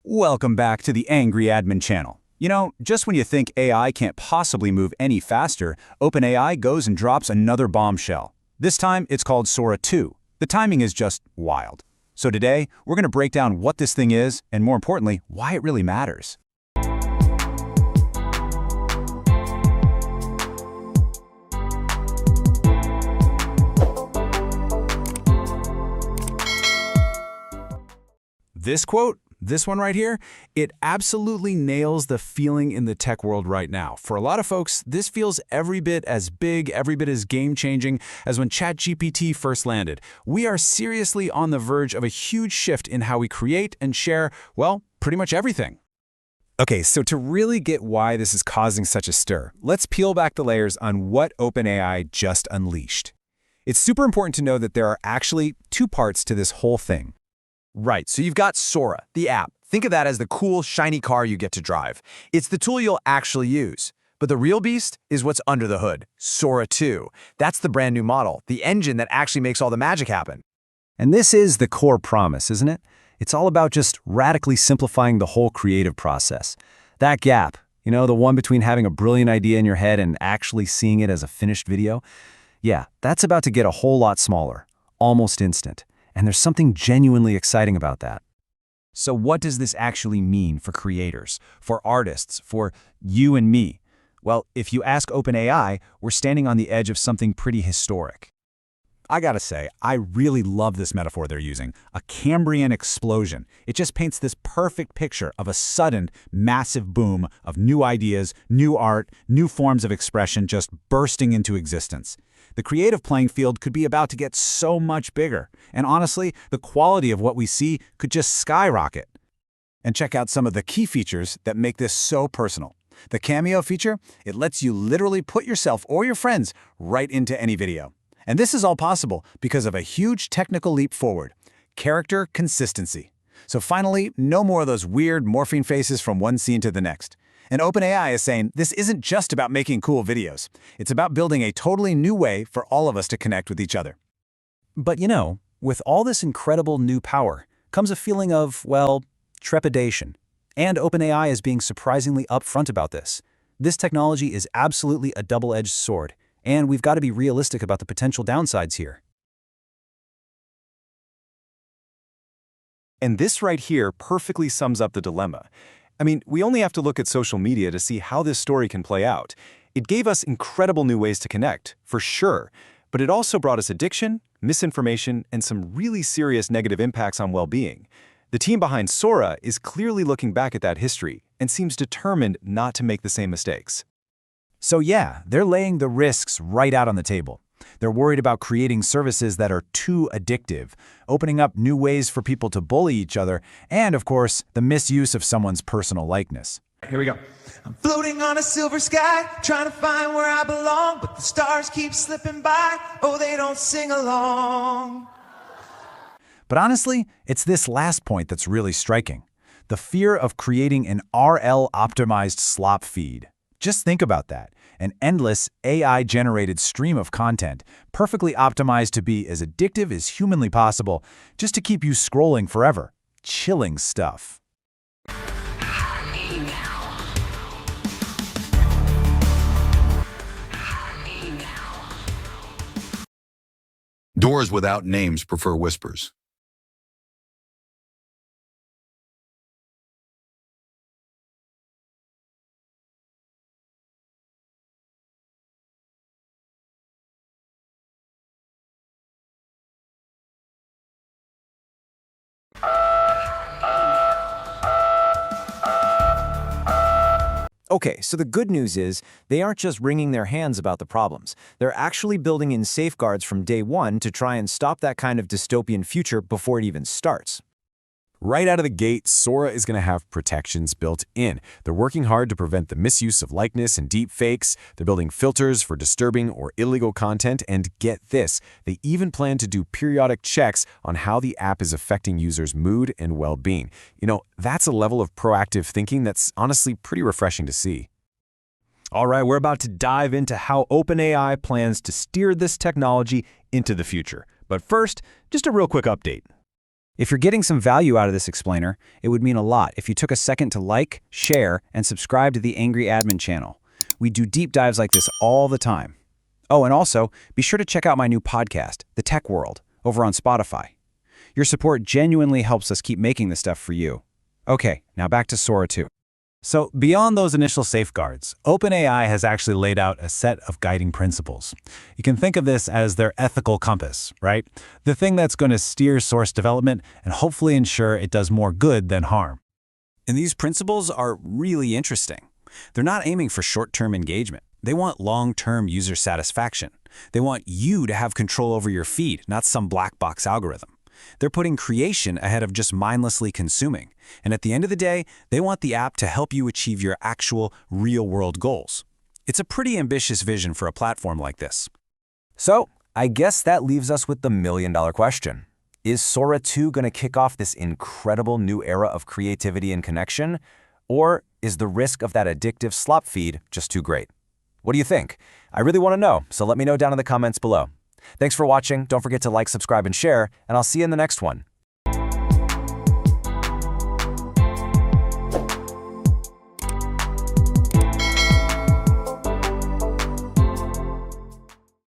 Welcome back to the AngryAdmin channel. You know, just when you think AI can't possibly move any faster, OpenAI goes and drops another bombshell. This time, it's called Sora 2. The timing is just wild. So today, we're going to break down what this thing is, and more importantly, why it really matters. This quote, this one right here, it absolutely nails the feeling in the tech world right now. For a lot of folks, this feels every bit as big, every bit as game-changing as when ChatGPT first landed. We are seriously on the verge of a huge shift in how we create and share, well, pretty much everything. Okay, so to really get why this is causing such a stir, let's peel back the layers on what OpenAI just unleashed. It's super important to know that there are actually two parts to this whole thing. Right, so you've got Sora, the app. Think of that as the cool, shiny car you get to drive. It's the tool you'll actually use. But the real beast is what's under the hood, Sora 2. That's the brand new model, the engine that actually makes all the magic happen. And this is the core promise, isn't it? It's all about just radically simplifying the whole creative process. That gap, you know, the one between having a brilliant idea in your head and actually seeing it as a finished video, yeah, that's about to get a whole lot smaller, almost instant. And there's something genuinely exciting about that. So what does this actually mean for creators, for artists, for you and me? Well, if you ask OpenAI, we're standing on the edge of something pretty historic. I gotta say, I really love this metaphor they're using, a Cambrian explosion. It just paints this perfect picture of a sudden, massive boom of new ideas, new art, new forms of expression just bursting into existence. The creative playing field could be about to get so much bigger, and honestly, the quality of what we see could just skyrocket. And check out some of the key features that make this so personal. The Cameo feature, it lets you literally put yourself or your friends right into any video. And this is all possible because of a huge technical leap forward, character consistency. So finally, no more of those weird morphing faces from one scene to the next. And OpenAI is saying this isn't just about making cool videos. It's about building a totally new way for all of us to connect with each other. But you know, with all this incredible new power comes a feeling of, well, trepidation. And OpenAI is being surprisingly upfront about this. This technology is absolutely a double-edged sword, and we've got to be realistic about the potential downsides here. And this right here perfectly sums up the dilemma. I mean, we only have to look at social media to see how this story can play out. It gave us incredible new ways to connect, for sure, but it also brought us addiction, misinformation, and some really serious negative impacts on well-being. The team behind Sora is clearly looking back at that history and seems determined not to make the same mistakes. So yeah, they're laying the risks right out on the table. They're worried about creating services that are too addictive, opening up new ways for people to bully each other, and of course, the misuse of someone's personal likeness. Here we go. I'm floating on a silver sky, trying to find where I belong, but the stars keep slipping by. Oh, they don't sing along. But honestly, it's this last point that's really striking. The fear of creating an RL-optimized slop feed. Just think about that. An endless AI-generated stream of content, perfectly optimized to be as addictive as humanly possible, just to keep you scrolling forever. Chilling stuff. Doors without names prefer whispers. Okay, so the good news is they aren't just wringing their hands about the problems. They're actually building in safeguards from day one to try and stop that kind of dystopian future before it even starts. Right out of the gate, Sora is going to have protections built in. They're working hard to prevent the misuse of likeness and deepfakes. They're building filters for disturbing or illegal content, and get this, they even plan to do periodic checks on how the app is affecting users' mood and well-being. You know, that's a level of proactive thinking that's honestly pretty refreshing to see. All right, we're about to dive into how OpenAI plans to steer this technology into the future. But first, just a real quick update. If you're getting some value out of this explainer, it would mean a lot if you took a second to like, share, and subscribe to the AngryAdmin channel. We do deep dives like this all the time. Oh, and also, be sure to check out my new podcast, The Tech World, over on Spotify. Your support genuinely helps us keep making this stuff for you. Okay, now back to Sora 2. So beyond those initial safeguards, OpenAI has actually laid out a set of guiding principles. You can think of this as their ethical compass, right? The thing that's going to steer source development and hopefully ensure it does more good than harm. And these principles are really interesting. They're not aiming for short-term engagement. They want long-term user satisfaction. They want you to have control over your feed, not some black box algorithm. They're putting creation ahead of just mindlessly consuming. And at the end of the day, they want the app to help you achieve your actual real-world goals. It's a pretty ambitious vision for a platform like this. So, I guess that leaves us with the million-dollar question. Is Sora 2 going to kick off this incredible new era of creativity and connection? Or is the risk of that addictive slop feed just too great? What do you think? I really want to know, so let me know down in the comments below. Thanks for watching. Don't forget to like, subscribe, and share, and I'll see you in the next one.